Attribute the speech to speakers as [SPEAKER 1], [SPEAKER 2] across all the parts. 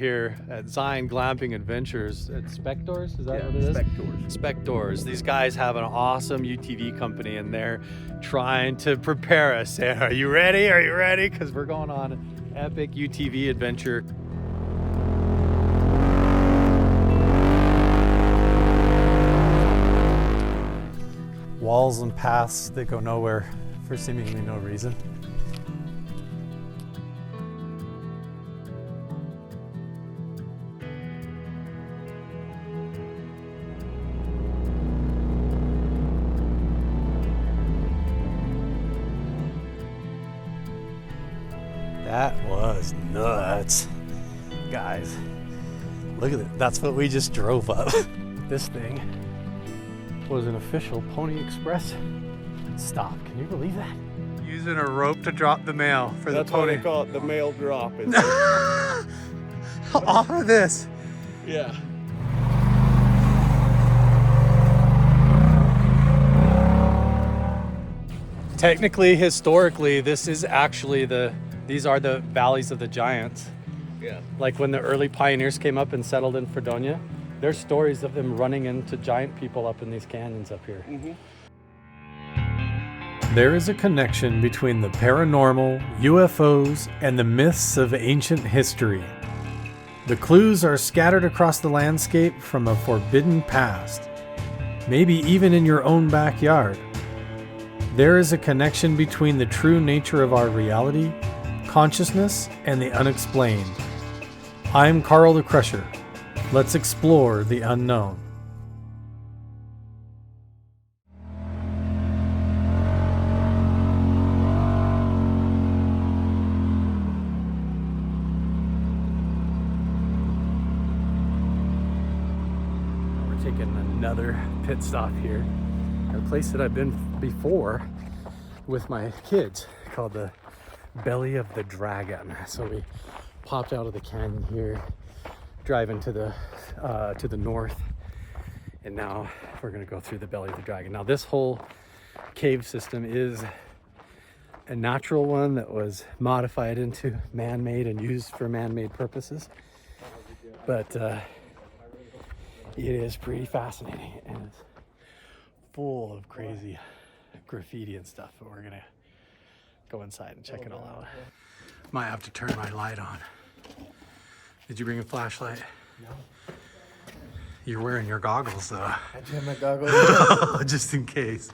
[SPEAKER 1] here at Zion Glamping Adventures at Spectors. Is that what it is?
[SPEAKER 2] Spectors.
[SPEAKER 1] Spectors. These guys have an awesome UTV company and they're trying to prepare us. Are you ready? Are you ready? Because we're going on an epic UTV adventure. Walls and paths that go nowhere for seemingly no reason. That was nuts. Guys, look at it. That's what we just drove up. This thing was an official Pony Express stop. Can you believe that? Using a rope to drop the mail for the pony.
[SPEAKER 2] That's why they call it the mail drop.
[SPEAKER 1] Off of this.
[SPEAKER 2] Yeah.
[SPEAKER 1] Technically, historically, this is actually these are the valleys of the giants.
[SPEAKER 2] Yeah.
[SPEAKER 1] Like when the early pioneers came up and settled in Fredonia, there's stories of them running into giant people up in these canyons up here.
[SPEAKER 2] Mm-hmm.
[SPEAKER 1] There is a connection between the paranormal, UFOs, and the myths of ancient history. The clues are scattered across the landscape from a forbidden past, maybe even in your own backyard. There is a connection between the true nature of our reality, consciousness, and the unexplained. I'm Carl the Crusher. Let's explore the unknown. We're taking another pit stop here at a place that I've been before with my kids called the Belly of the Dragon. So we popped out of the canyon here, driving to the north, and now we're gonna go through the Belly of the Dragon. Now this whole cave system is a natural one that was modified into man-made and used for man-made purposes, but it is pretty fascinating and it's full of crazy graffiti and stuff, but we're gonna go inside and check it all out. Might have to turn my light on. Did you bring a flashlight?
[SPEAKER 2] No.
[SPEAKER 1] You're wearing your goggles though.
[SPEAKER 2] I do have my goggles.
[SPEAKER 1] Just in case.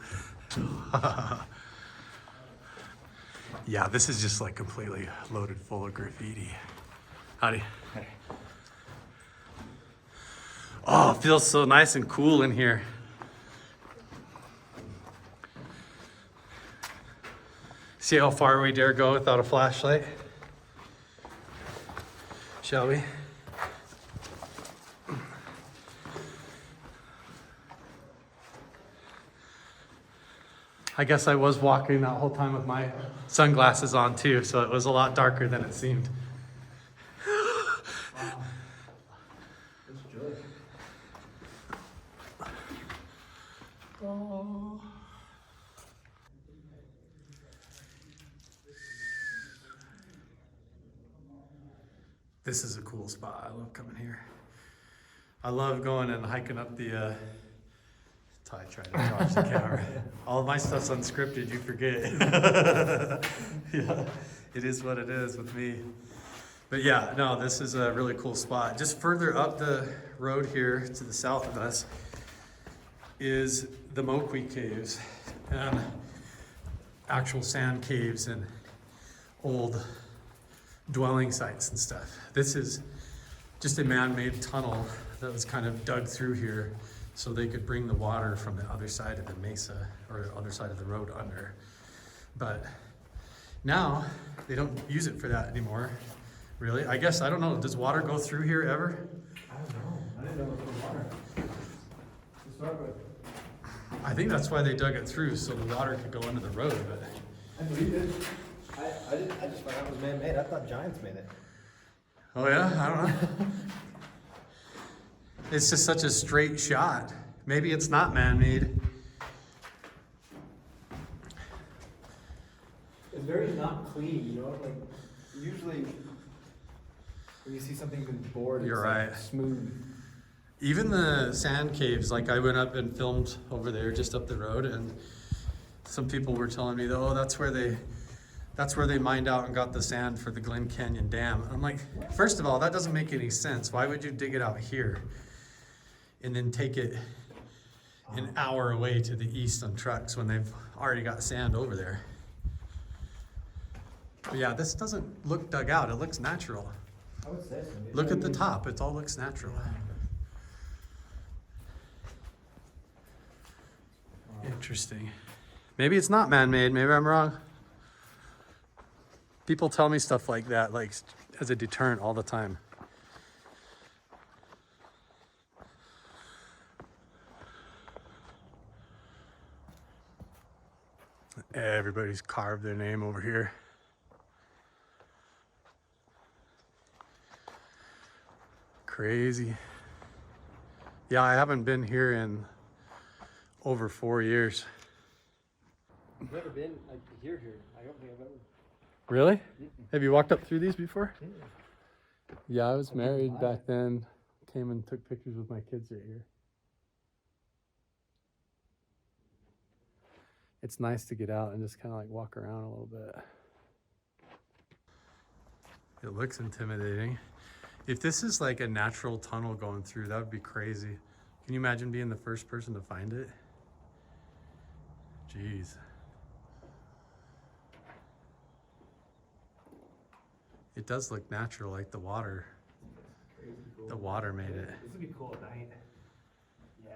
[SPEAKER 1] Yeah, this is just like completely loaded full of graffiti. Howdy.
[SPEAKER 2] Hey.
[SPEAKER 1] Oh, it feels so nice and cool in here. See how far we dare go without a flashlight? Shall we? I guess I was walking that whole time with my sunglasses on too, so it was a lot darker than it seemed.
[SPEAKER 2] Wow. It's good.
[SPEAKER 1] Oh. This is a cool spot. I love coming here. I love going and hiking up the Ty tried to dodge the camera. All of my stuff's unscripted, you forget. Yeah, it is what it is with me. But yeah, no, this is a really cool spot. Just further up the road here to the south of us is the Moqui Caves, and actual sand caves and old dwelling sites and stuff. This is just a man-made tunnel that was kind of dug through here so they could bring the water from the other side of the mesa or the other side of the road under. But now they don't use it for that anymore, really. I guess, I don't know, does water go through here ever?
[SPEAKER 2] I don't know. I didn't know it was water. To start with.
[SPEAKER 1] I think that's why they dug it through, so the water could go under the road, but.
[SPEAKER 2] I believe it. I just found out it was man-made. I thought giants made it.
[SPEAKER 1] Oh yeah? I don't know. It's just such a straight shot. Maybe it's not man-made.
[SPEAKER 2] It's very not clean, you know? Like, usually When you see something that's bored,
[SPEAKER 1] You're
[SPEAKER 2] it's
[SPEAKER 1] right.
[SPEAKER 2] like smooth.
[SPEAKER 1] Even the sand caves, like I went up and filmed over there just up the road, and some people were telling me, oh, that's where they mined out and got the sand for the Glen Canyon Dam. I'm like, first of all, that doesn't make any sense. Why would you dig it out here and then take it an hour away to the east on trucks when they've already got sand over there? But yeah, this doesn't look dug out. It looks natural.
[SPEAKER 2] I would say so.
[SPEAKER 1] Look at the top. It all looks natural. Interesting. Maybe it's not man-made. Maybe I'm wrong. People tell me stuff like that, like as a deterrent all the time. Everybody's carved their name over here. Crazy. Yeah, I haven't been here in over 4 years.
[SPEAKER 2] I've never been like here. I don't think I've ever.
[SPEAKER 1] Really? Have you walked up through these before?
[SPEAKER 2] Yeah.
[SPEAKER 1] Yeah, I was married back then. Came and took pictures with my kids right here. It's nice to get out and just kind of like walk around a little bit. It looks intimidating. If this is like a natural tunnel going through, that would be crazy. Can you imagine being the first person to find it? Jeez. It does look natural, like the water.
[SPEAKER 2] Crazy cool.
[SPEAKER 1] The water made it.
[SPEAKER 2] This would be cool at night. Yeah.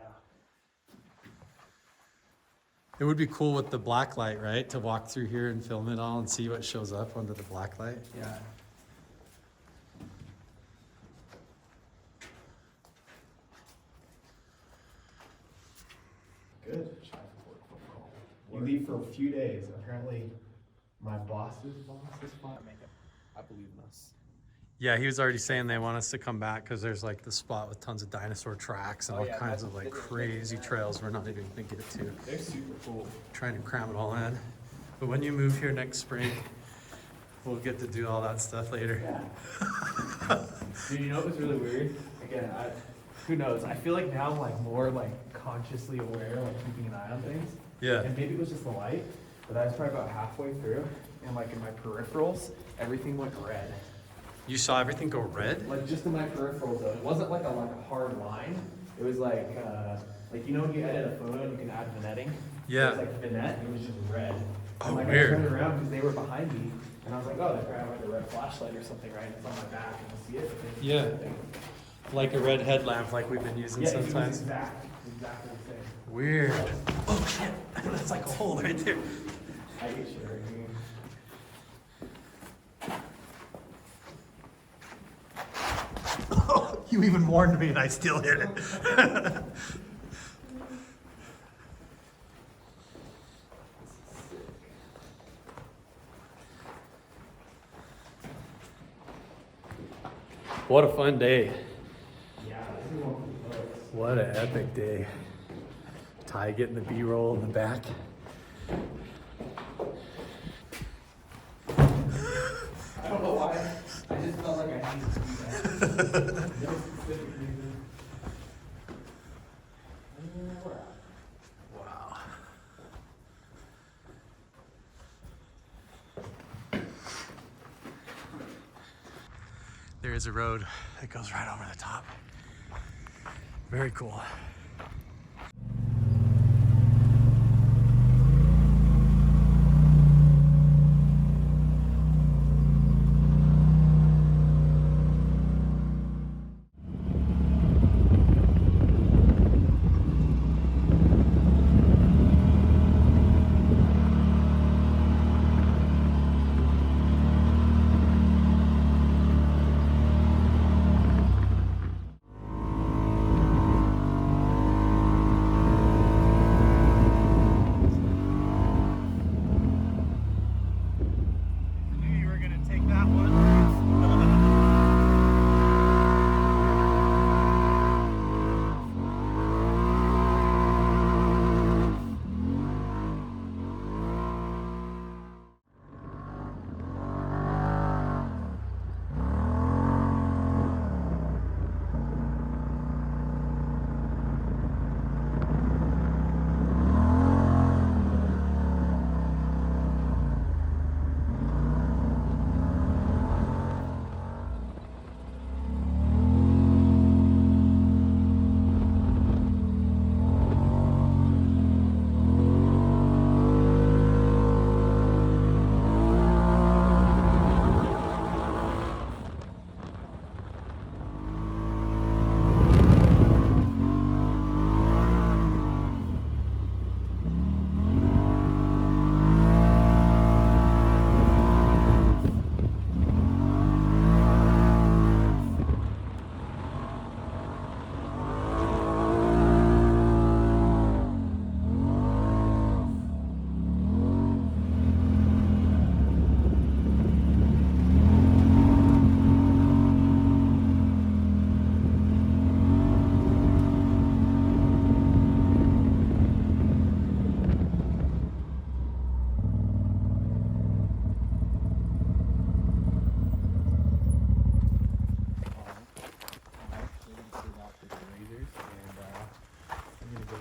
[SPEAKER 1] It would be cool with the black light, right? To walk through here and film it all and see what shows up under the black light.
[SPEAKER 2] Yeah. Good. You leave for a few days. Apparently, my boss's spot. I believe in us.
[SPEAKER 1] Yeah, he was already saying they want us to come back because there's like the spot with tons of dinosaur tracks and all kinds of like crazy trails we're not even gonna get to.
[SPEAKER 2] They're super cool.
[SPEAKER 1] Trying to cram it all in. But when you move here next spring, we'll get to do all that stuff later.
[SPEAKER 2] Yeah. Dude, you know what was really weird? Again, who knows? I feel like now I'm like more like consciously aware, like keeping an eye on things.
[SPEAKER 1] Yeah.
[SPEAKER 2] And maybe it was just the light, but I was probably about halfway through, and like in my peripherals, everything went red.
[SPEAKER 1] You saw everything go red?
[SPEAKER 2] Like just in my peripherals though. It wasn't like a hard line. It was like you know when you edit a photo and you can add vignetting?
[SPEAKER 1] Yeah.
[SPEAKER 2] It was like vignette, it was just red.
[SPEAKER 1] Oh,
[SPEAKER 2] and like
[SPEAKER 1] weird.
[SPEAKER 2] I turned around because they were behind me, and I was like, oh, they probably have like a red flashlight or something, right? It's on my back, and I see it. But
[SPEAKER 1] Yeah. Like a red headlamp like we've been using
[SPEAKER 2] yeah, it was
[SPEAKER 1] sometimes.
[SPEAKER 2] exactly the same.
[SPEAKER 1] Weird. Oh shit, that's like a hole right there.
[SPEAKER 2] I get you right here.
[SPEAKER 1] Oh, you even warned me and I still hit it. What a fun day.
[SPEAKER 2] Yeah, this is one of the books.
[SPEAKER 1] What an epic day. Ty getting the B-roll in the back.
[SPEAKER 2] I don't know why. I just felt like I needed to do that. No specific reason.
[SPEAKER 1] Wow. There is a road that goes right over the top. Very cool.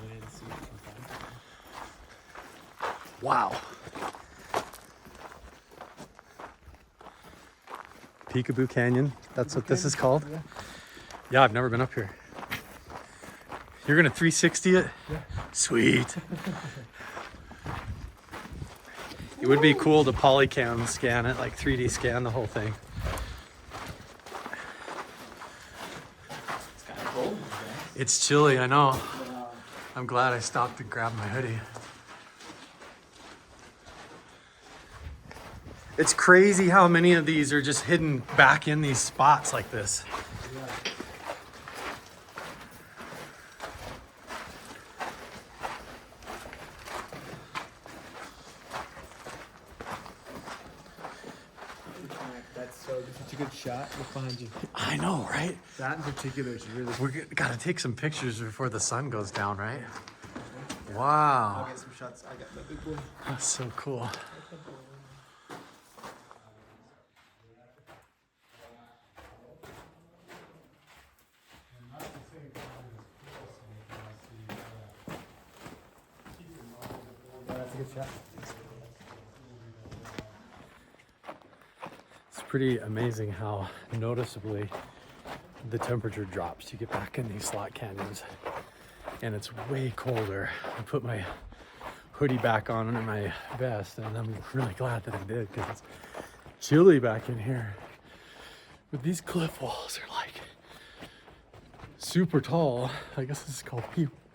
[SPEAKER 2] way and see what we can find.
[SPEAKER 1] Wow. Peekaboo Canyon, that's what this is called?
[SPEAKER 2] Yeah.
[SPEAKER 1] Yeah, I've never been up here. You're gonna 360 it?
[SPEAKER 2] Yeah.
[SPEAKER 1] Sweet. It would be cool to polycam scan it, like 3D scan the whole thing.
[SPEAKER 2] It's kind of cold.
[SPEAKER 1] It's chilly, I know. I'm glad I stopped to grab my hoodie. It's crazy how many of these are just hidden back in these spots like this.
[SPEAKER 2] That's such a good shot. Look behind you.
[SPEAKER 1] I know, right?
[SPEAKER 2] That in particular is really.
[SPEAKER 1] We gotta take some pictures before the sun goes down, right?
[SPEAKER 2] I'll
[SPEAKER 1] Wow,
[SPEAKER 2] get some shots. I got my big one.
[SPEAKER 1] that's so cool.
[SPEAKER 2] That's a good shot.
[SPEAKER 1] It's pretty amazing how noticeably the temperature drops. You get back in these slot canyons and it's way colder. I put my hoodie back on under my vest and I'm really glad that I did because it's chilly back in here. But these cliff walls are like super tall. I guess this is called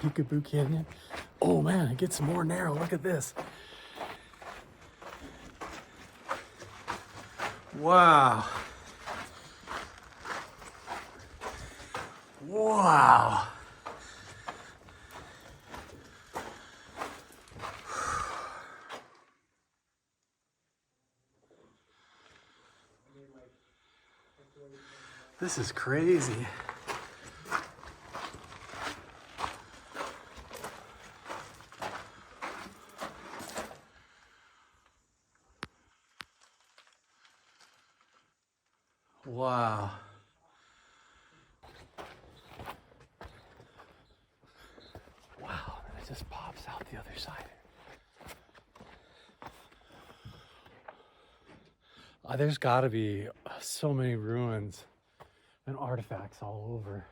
[SPEAKER 1] Peekaboo Canyon. Oh man, it gets more narrow. Look at this. Wow. Wow. This is crazy. Wow. Wow, and it just pops out the other side. There's gotta be so many ruins and artifacts all over.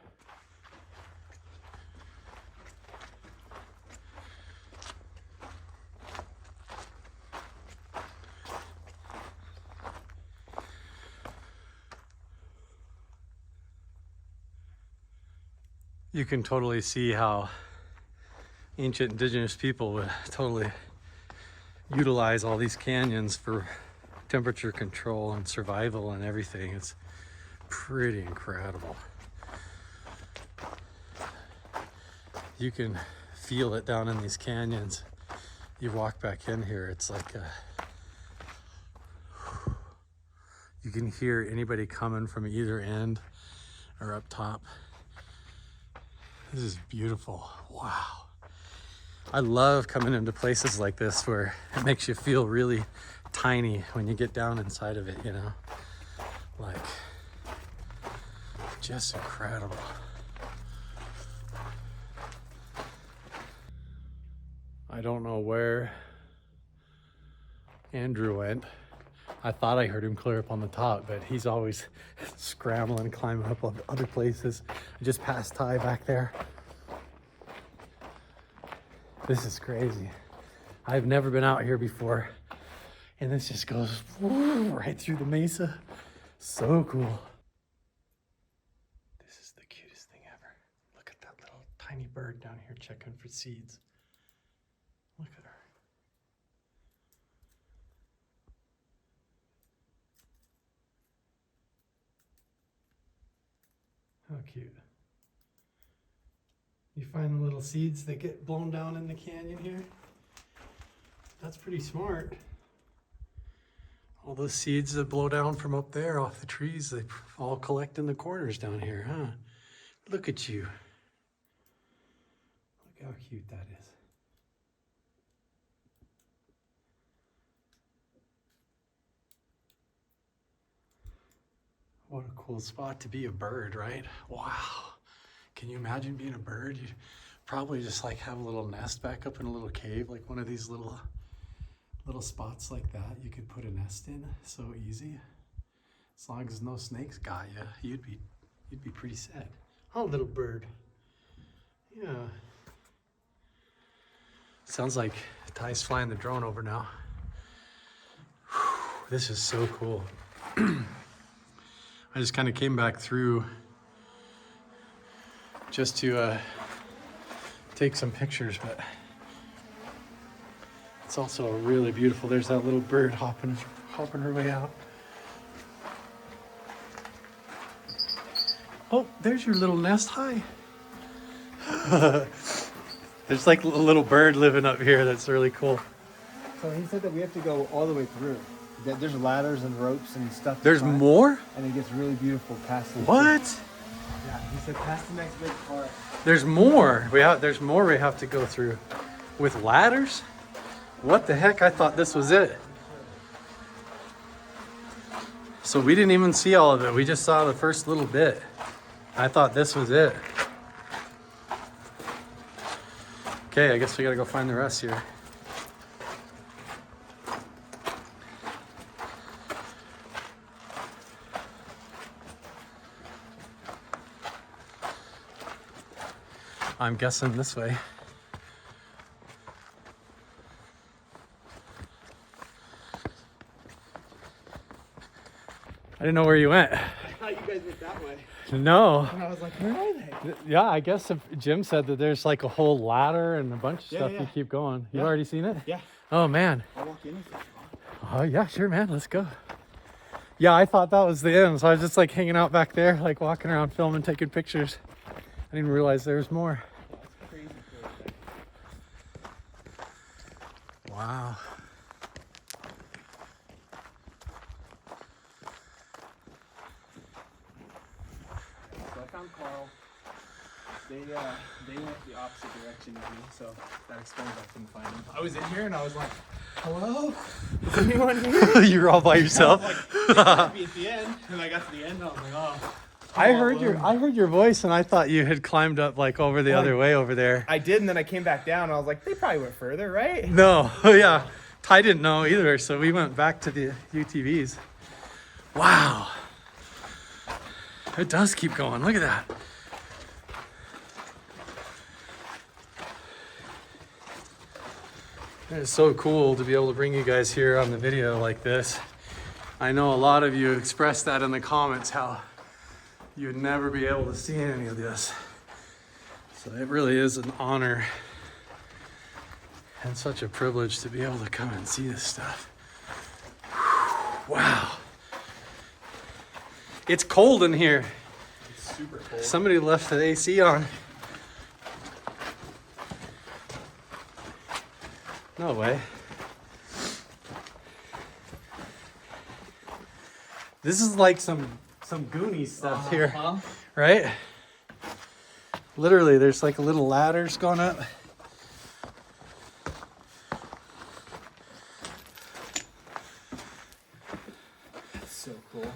[SPEAKER 1] You can totally see how ancient indigenous people would totally utilize all these canyons for temperature control and survival and everything. It's pretty incredible. You can feel it down in these canyons. You walk back in here, it's like you can hear anybody coming from either end or up top. This is beautiful. Wow. I love coming into places like this where it makes you feel really tiny when you get down inside of it, you know? Like, just incredible. I don't know where Andrew went. I thought I heard him clear up on the top, but he's always scrambling, climbing up other places. I just passed Ty back there. This is crazy. I've never been out here before. And this just goes right through the mesa. So cool. This is the cutest thing ever. Look at that little tiny bird down here checking for seeds. Look at her. How cute. You find the little seeds that get blown down in the canyon here? That's pretty smart. All those seeds that blow down from up there off the trees, they all collect in the corners down here, huh? Look at you. Look how cute that is. What a cool spot to be a bird, right? Wow. Can you imagine being a bird? You Probably just like have a little nest back up in a little cave, like one of these little spots like that. You could put a nest in, so easy. As long as no snakes got you, you'd be pretty sad. Oh, little bird. Yeah. Sounds like Ty's flying the drone over now. Whew, this is so cool. I just kind of came back through just to take some pictures, but it's also really beautiful. There's that little bird hopping her way out. Oh, there's your little nest. Hi. There's like a little bird living up here. That's really cool.
[SPEAKER 3] So he said that we have to go all the way through. That there's ladders and ropes and stuff.
[SPEAKER 1] There's more?
[SPEAKER 3] And it gets really beautiful past the
[SPEAKER 1] What?
[SPEAKER 3] Yeah, he said past the next big part.
[SPEAKER 1] There's more. There's more we have to go through. With ladders? What the heck? I thought this was it. So we didn't even see all of it. We just saw the first little bit. I thought this was it. Okay, I guess we gotta go find the rest here. I'm guessing this way. I didn't know where you went.
[SPEAKER 3] I thought you guys went that way.
[SPEAKER 1] No.
[SPEAKER 3] And I was like, where are they?
[SPEAKER 1] Yeah, I guess if Jim said that there's like a whole ladder and a bunch of stuff.
[SPEAKER 3] Yeah.
[SPEAKER 1] You keep going. You've
[SPEAKER 3] Yeah.
[SPEAKER 1] already seen it?
[SPEAKER 3] Yeah.
[SPEAKER 1] Oh man.
[SPEAKER 3] I'll walk in.
[SPEAKER 1] Oh yeah, sure man, let's go. Yeah, I thought that was the end, so I was just like hanging out back there, like walking around filming, taking pictures. I didn't realize there was more.
[SPEAKER 3] That's crazy cool.
[SPEAKER 1] Wow.
[SPEAKER 3] So I found Carl. They went the opposite direction of me, so that explains why I couldn't find them. I was in here and I was like, hello? Is anyone here?
[SPEAKER 1] You were all by yourself?
[SPEAKER 3] Like, at the end, and I got to the end, and I was like, oh.
[SPEAKER 1] I heard your voice and I thought you had climbed up like over the other way over there.
[SPEAKER 3] I did, and then I came back down, and I was like, they probably went further, right?
[SPEAKER 1] No, yeah. Ty didn't know either, so we went back to the UTVs. Wow. It does keep going. Look at that. It's so cool to be able to bring you guys here on the video like this. I know a lot of you expressed that in the comments, how you'd never be able to see any of this. So it really is an honor and such a privilege to be able to come and see this stuff. Wow. It's cold in here.
[SPEAKER 3] It's super cold.
[SPEAKER 1] Somebody left the AC on. No way. This is like some Goonies stuff here, right? Literally, there's like a little ladders going up.
[SPEAKER 3] That's so cool.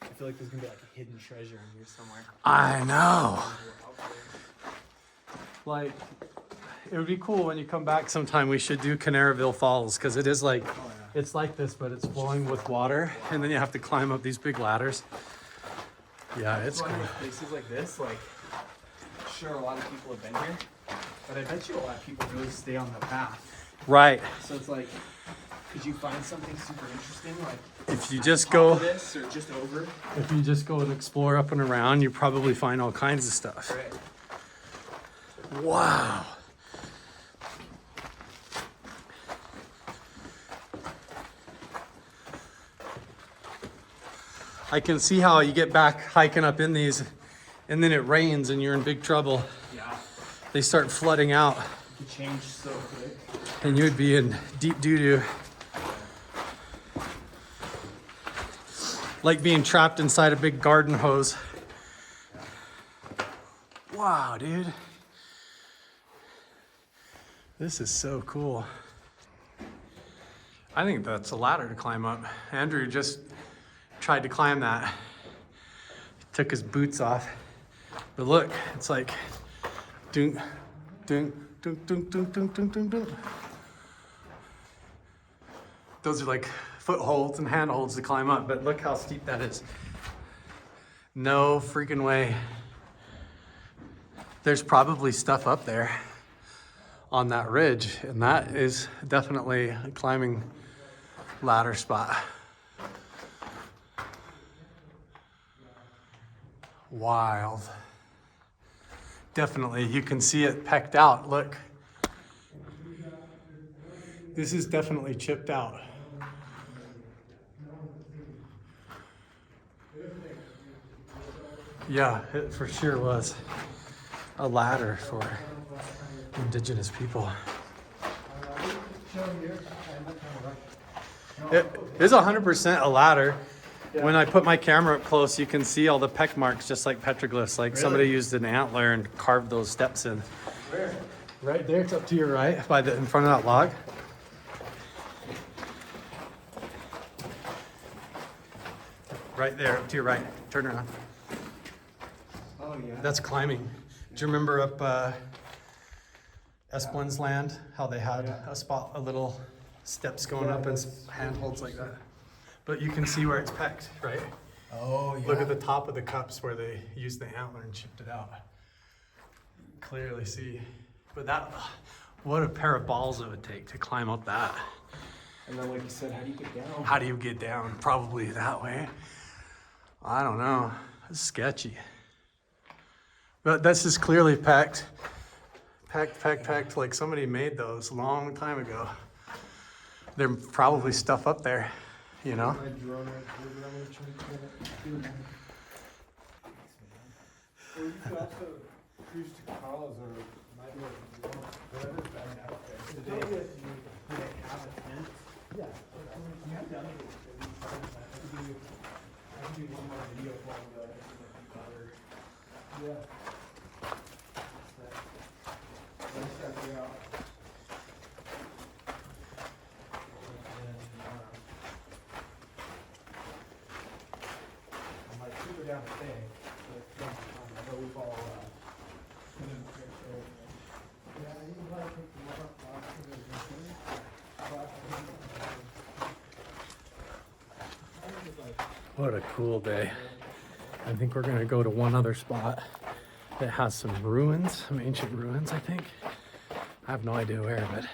[SPEAKER 3] I feel like there's gonna be like a hidden treasure in here somewhere.
[SPEAKER 1] I know. Like, it would be cool when you come back sometime. We should do Canaryville Falls, because it is like, it's like this, but it's flowing with water, and then you have to climb up these big ladders. Yeah, it's cool.
[SPEAKER 3] Places like this, like, sure, a lot of people have been here, but I bet you a lot of people really stay on the path.
[SPEAKER 1] Right.
[SPEAKER 3] So it's like, could you find something super interesting, like
[SPEAKER 1] If you just
[SPEAKER 3] top
[SPEAKER 1] go,
[SPEAKER 3] of this or just over?
[SPEAKER 1] if you just go and explore up and around, you probably find all kinds of stuff.
[SPEAKER 3] Right.
[SPEAKER 1] Wow. I can see how you get back hiking up in these, and then it rains and you're in big trouble.
[SPEAKER 3] Yeah.
[SPEAKER 1] They start flooding out,
[SPEAKER 3] You change so quick.
[SPEAKER 1] and you would be in deep doo-doo. Like being trapped inside a big garden hose. Wow, dude. This is so cool. I think that's a ladder to climb up. Andrew just tried to climb that. He took his boots off. But look, it's like Dun, dun, dun, dun, dun, dun, dun, dun. Those are like footholds and handholds to climb up, but look how steep that is. No freaking way. There's probably stuff up there on that ridge, and that is definitely a climbing ladder spot. Wild. Definitely, you can see it pecked out, look. This is definitely chipped out. Yeah, it for sure was a ladder for indigenous people. It is 100% a ladder. When I put my camera up close, you can see all the peck marks, just like petroglyphs. Like somebody used an antler and carved those steps in.
[SPEAKER 3] Where?
[SPEAKER 1] Right there, it's up to your right, in front of that log. Right there, up to your right. Turn around.
[SPEAKER 3] Oh yeah.
[SPEAKER 1] That's climbing. Do you remember up Esplin's land, how they had a little steps going up and handholds like that? But you can see where it's pecked, right?
[SPEAKER 3] Oh yeah.
[SPEAKER 1] Look at the top of the cups where they used the antler and chipped it out. Clearly see. But that, what a pair of balls it would take to climb up that.
[SPEAKER 3] And then like you said, how do you get down?
[SPEAKER 1] How do you get down? Probably that way. I don't know. It's sketchy. But this is clearly packed. Packed, like somebody made those a long time ago. There's probably stuff up there, you know?
[SPEAKER 3] Or you could also cruise to Carl's or whatever's been out there. Do they have a tent? Yeah. You have done it. I can do one more video for you. Yeah. Let's check it out. I'm like super down to stay. I know we've all been in the trip, so yeah, you can probably take the water off.
[SPEAKER 1] What a cool day. I think we're gonna go to one other spot that has some ruins, some ancient ruins, I think. I have no idea where, but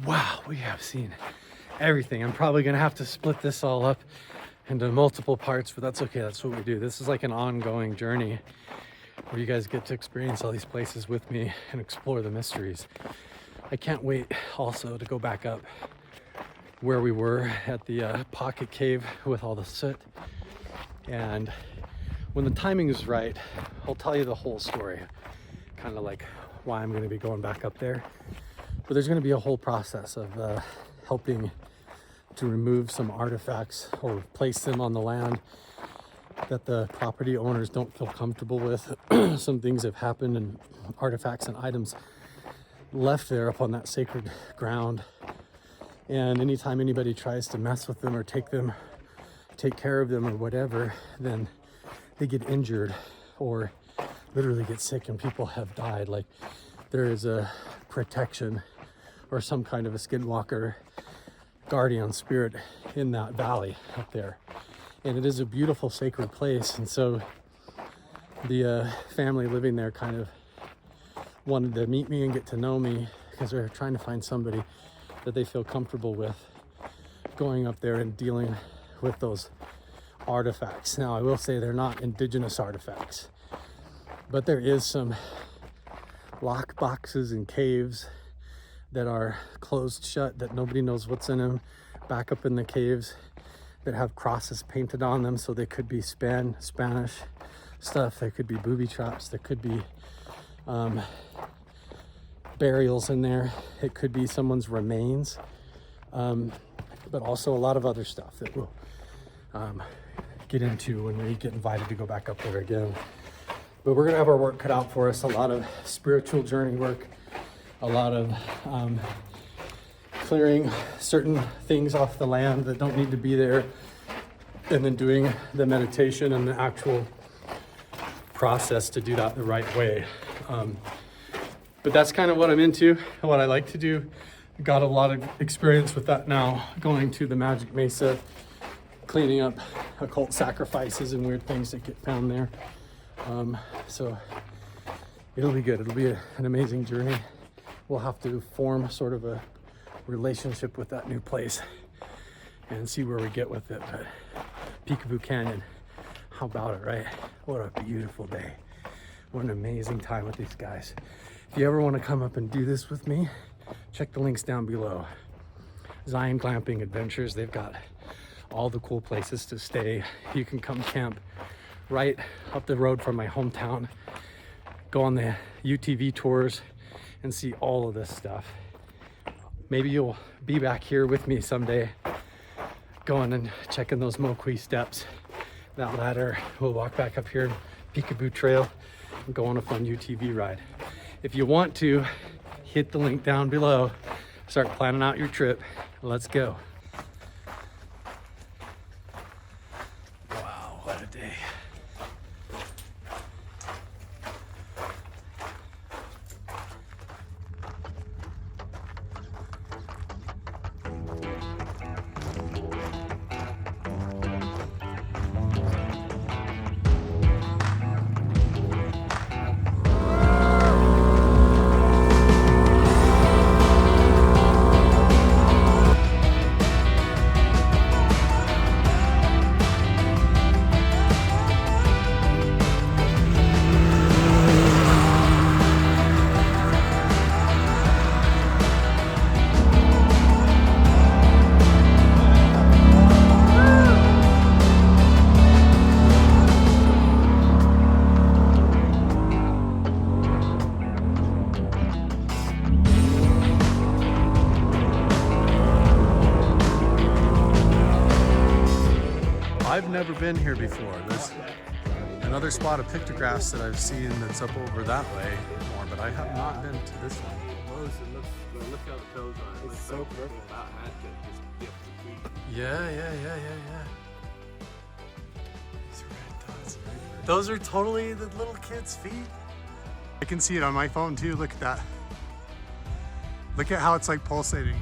[SPEAKER 1] wow, we have seen everything. I'm probably gonna have to split this all up into multiple parts, but that's okay, that's what we do. This is like an ongoing journey where you guys get to experience all these places with me and explore the mysteries. I can't wait also to go back up where we were at the pocket cave with all the soot. And when the timing is right, I'll tell you the whole story, kind of like why I'm going to be going back up there. But there's going to be a whole process of helping to remove some artifacts or place them on the land that the property owners don't feel comfortable with. Some things have happened, and artifacts and items left there upon that sacred ground. And anytime anybody tries to mess with them or take care of them or whatever, then they get injured or literally get sick, and people have died. Like, there is a protection or some kind of a skinwalker guardian spirit in that valley up there. And it is a beautiful sacred place. And so the family living there kind of wanted to meet me and get to know me, because they're trying to find somebody that they feel comfortable with going up there and dealing with those artifacts. Now, I will say they're not indigenous artifacts, but there is some lock boxes and caves that are closed shut, that nobody knows what's in them, back up in the caves, that have crosses painted on them. So they could be Spanish stuff, there could be booby traps, there could be burials in there, it could be someone's remains, but also a lot of other stuff that we'll get into when we get invited to go back up there again. But we're gonna have our work cut out for us, a lot of spiritual journey work, a lot of clearing certain things off the land that don't need to be there, and then doing the meditation and the actual process to do that the right way. But that's kind of what I'm into, what I like to do. Got a lot of experience with that now, going to the Magic Mesa, cleaning up occult sacrifices and weird things that get found there. So it'll be good. It'll be an amazing journey. We'll have to form sort of a relationship with that new place and see where we get with it. But Peekaboo Canyon, how about it, right? What a beautiful day. What an amazing time with these guys. If you ever want to come up and do this with me, check the links down below. Zion Glamping Adventures, they've got all the cool places to stay. You can come camp right up the road from my hometown, go on the UTV tours and see all of this stuff. Maybe you'll be back here with me someday, going and checking those Moqui steps, that ladder. We'll walk back up here, Peekaboo Trail, and go on a fun UTV ride. If you want to, hit the link down below, start planning out your trip. Let's go. Wow, what a day. I've never been here before. There's another spot of pictographs that I've seen that's up over that way more, but I have not been to this one.
[SPEAKER 3] Look how the toes are. It's so perfect. About had to just dip the feet.
[SPEAKER 1] Yeah. These red dots. Those are totally the little kids' feet. I can see it on my phone too. Look at that. Look at how it's like pulsating.